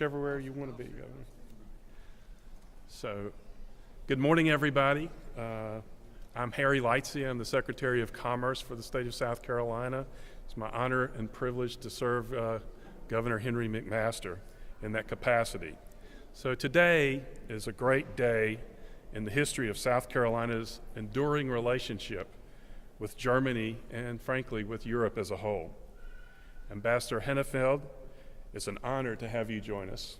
whichever way you want to be, Governor. So, good morning, everybody. I'm Harry Lightsey. I'm the Secretary of Commerce for the state of South Carolina. It's my honor and privilege to serve Governor Henry McMaster in that capacity. So today is a great day in the history of South Carolina's enduring relationship with Germany and, frankly, with Europe as a whole. Ambassador Hennefeld, it's an honor to have you join us.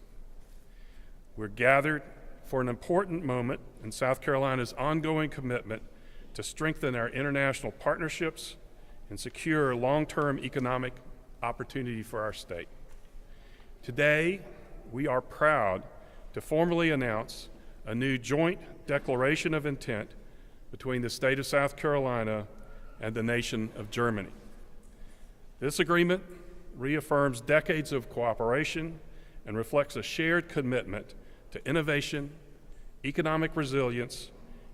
We're gathered for an important moment in South Carolina's ongoing commitment to strengthen our international partnerships and secure long-term economic opportunity for our state. Today, we are proud to formally announce a new joint declaration of intent between the state of South Carolina and the nation of Germany. This agreement reaffirms decades of cooperation and reflects a shared commitment to innovation, economic resilience,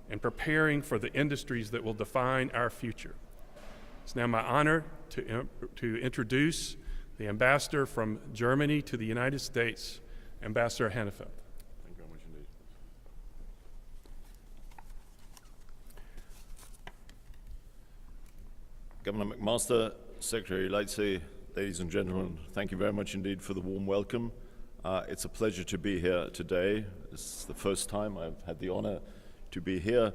and preparing for the industries that will define our future. It's now my honor to introduce the ambassador from Germany to the United States, Ambassador Hennefeld. Thank you very much indeed. Governor McMaster, Secretary Lightsey, ladies and gentlemen, thank you very much indeed for the warm welcome. It's a pleasure to be here today. This is the first time I've had the honor to be here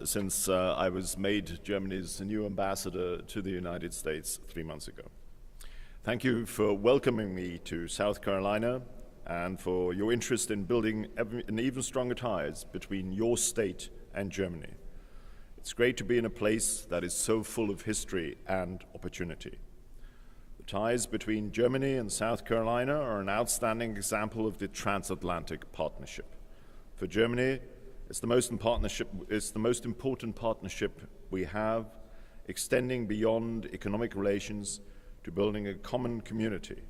since I was made Germany's new ambassador to the United States 3 months ago. Thank you for welcoming me to South Carolina and for your interest in building an even stronger ties between your state and Germany. It's great to be in a place that is so full of history and opportunity. The ties between Germany and South Carolina are an outstanding example of the transatlantic partnership. For Germany, it's the most important partnership we have, extending beyond economic relations to building a common community.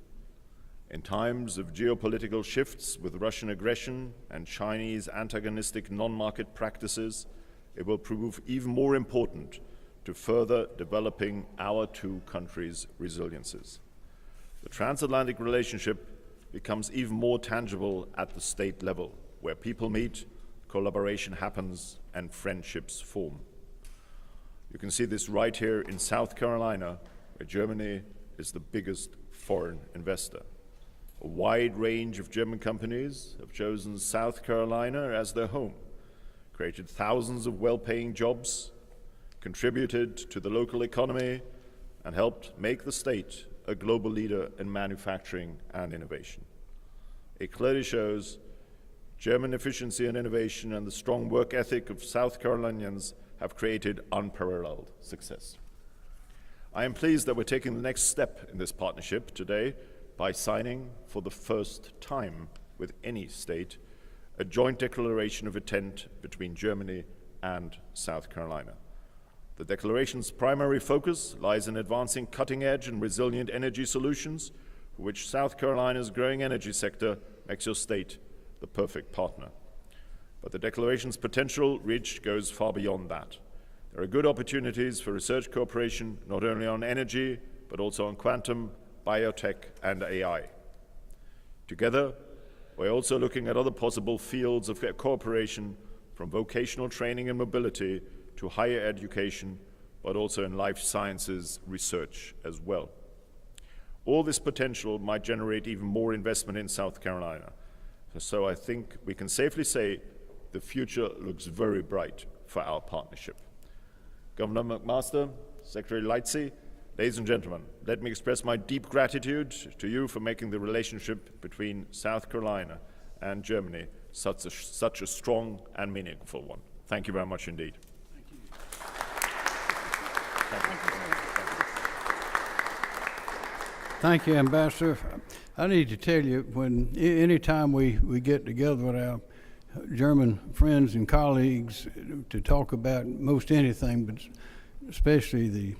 In times of geopolitical shifts with Russian aggression and Chinese antagonistic non-market practices, it will prove even more important to further developing our two countries' resiliences. The transatlantic relationship becomes even more tangible at the state level, where people meet, collaboration happens, and friendships form. You can see this right here in South Carolina, where Germany is the biggest foreign investor. A wide range of German companies have chosen South Carolina as their home, created thousands of well-paying jobs, contributed to the local economy, and helped make the state a global leader in manufacturing and innovation. It clearly shows German efficiency and innovation and the strong work ethic of South Carolinians have created unparalleled success. I am pleased that we're taking the next step in this partnership today by signing, for the first time with any state, a joint declaration of intent between Germany and South Carolina. The declaration's primary focus lies in advancing cutting-edge and resilient energy solutions, for which South Carolina's growing energy sector makes your state the perfect partner. But the declaration's potential reach goes far beyond that. There are good opportunities for research cooperation, not only on energy, but also on quantum, biotech, and AI. Together, we're also looking at other possible fields of cooperation, from vocational training and mobility to higher education, but also in life sciences research as well. All this potential might generate even more investment in South Carolina. So I think we can safely say the future looks very bright for our partnership. Governor McMaster, Secretary Lightsey, ladies and gentlemen, let me express my deep gratitude to you for making the relationship between South Carolina and Germany such a strong and meaningful one. Thank you very much indeed. Thank you. Thank you, Ambassador. I need to tell you, anytime we get together with our German friends and colleagues to talk about most anything, but especially the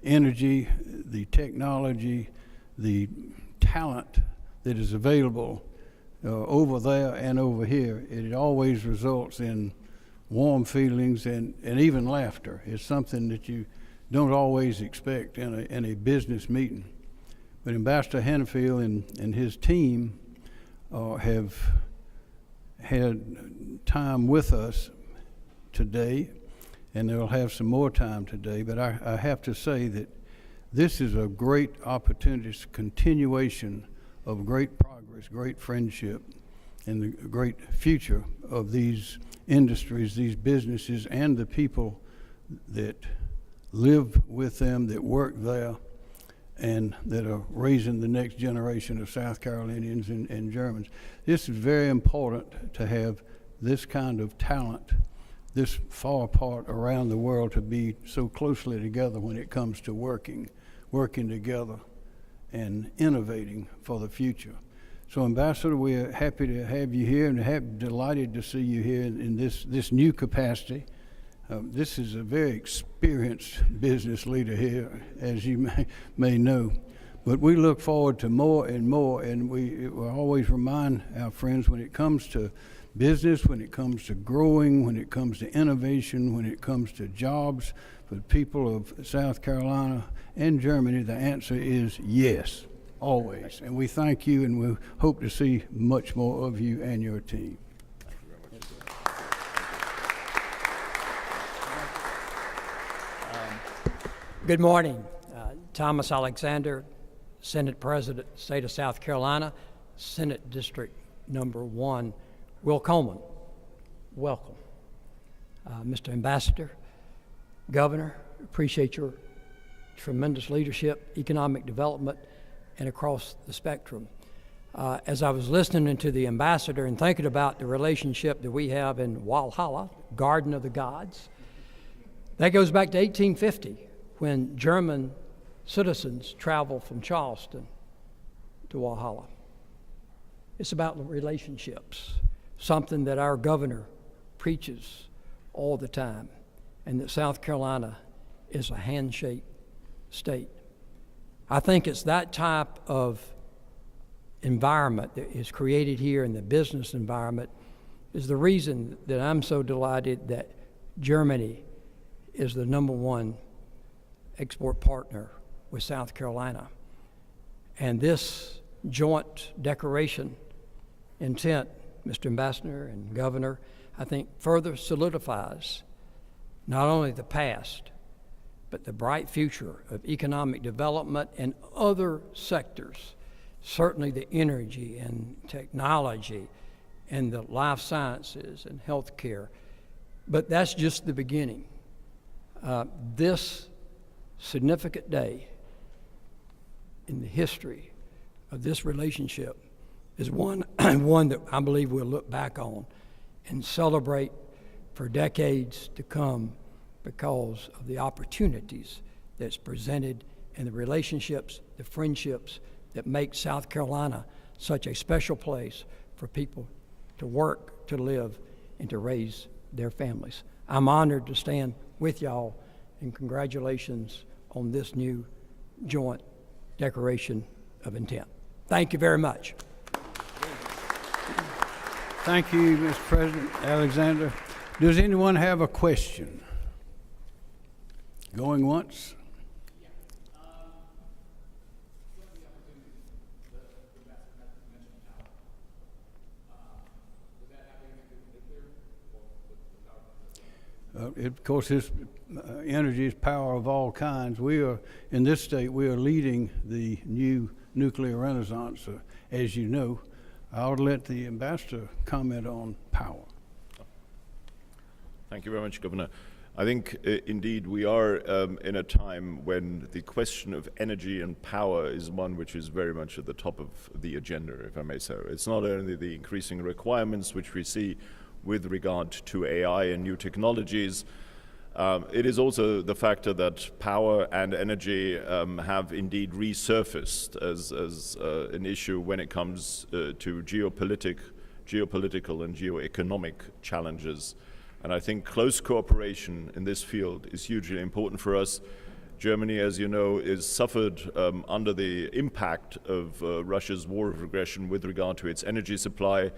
energy, the technology, the talent that is available over there and over here, it always results in warm feelings and even laughter. It's something that you don't always expect in a business meeting. But Ambassador Hennefeld and his team have had time with us today, and they'll have some more time today. But I have to say that this is a great opportunity, it's a continuation of great progress, great friendship, and the great future of these industries, these businesses, and the people that live with them, that work there, and that are raising the next generation of South Carolinians and Germans. This is very important to have this kind of talent this far apart around the world to be so closely together when it comes to working together and innovating for the future. So, Ambassador, we're happy to have you here and delighted to see you here in this new capacity. This is a very experienced business leader here, as you may know. But we look forward to more and more, and we will always remind our friends when it comes to business, when it comes to growing, when it comes to innovation, when it comes to jobs for the people of South Carolina and Germany, the answer is yes, always. And we thank you, and we hope to see much more of you and your team. Thank you very much. Good morning. Thomas Alexander, Senate President, State of South Carolina, Senate District Number 1. Will Coleman, welcome. Mr. Ambassador, Governor, appreciate your tremendous leadership, economic development, and across the spectrum. As I was listening to the Ambassador and thinking about the relationship that we have in Walhalla, Garden of the Gods, that goes back to 1850 when German citizens traveled from Charleston to Walhalla. It's about relationships, something that our governor preaches all the time, and that South Carolina is a handshake state. I think it's that type of environment that is created here in the business environment is the reason that I'm so delighted that Germany is the #1 export partner with South Carolina. And this joint declaration intent, Mr. Ambassador and Governor, I think further solidifies not only the past, but the bright future of economic development in other sectors, certainly the energy and technology and the life sciences and healthcare. But that's just the beginning. This significant day in the history of this relationship is one that I believe we'll look back on and celebrate for decades to come because of the opportunities that's presented and the relationships, the friendships that make South Carolina such a special place for people to work, to live, and to raise their families. I'm honored to stand with y'all, and congratulations on this new joint declaration of intent. Thank you very much. Thank you, Mr. President Alexander. Does anyone have a question? Going once? Of course, this energy is power of all kinds. We are, in this state, we are leading the new nuclear renaissance, as you know. I'll let the Ambassador comment on power. Thank you very much, Governor. I think indeed we are in a time when the question of energy and power is one which is very much at the top of the agenda, if I may say. It's not only the increasing requirements which we see with regard to AI and new technologies, it is also the factor that power and energy have indeed resurfaced as an issue when it comes to geopolitical and geoeconomic challenges. And I think close cooperation in this field is hugely important for us. Germany, as you know, is suffered under the impact of Russia's war of aggression with regard to its energy supply.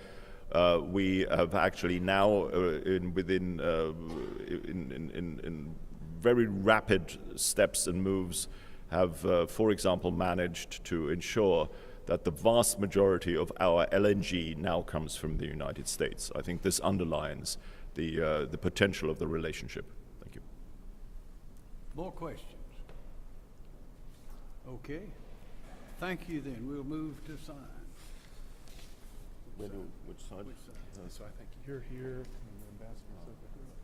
We have actually now, in very rapid steps and moves, have, for example, managed to ensure that the vast majority of our LNG now comes from the United States. I think this underlines the potential of the relationship. Thank you. More questions? Okay. Thank you then. We'll move to sign. Which side? So I think you're here, and the ambassador's over here.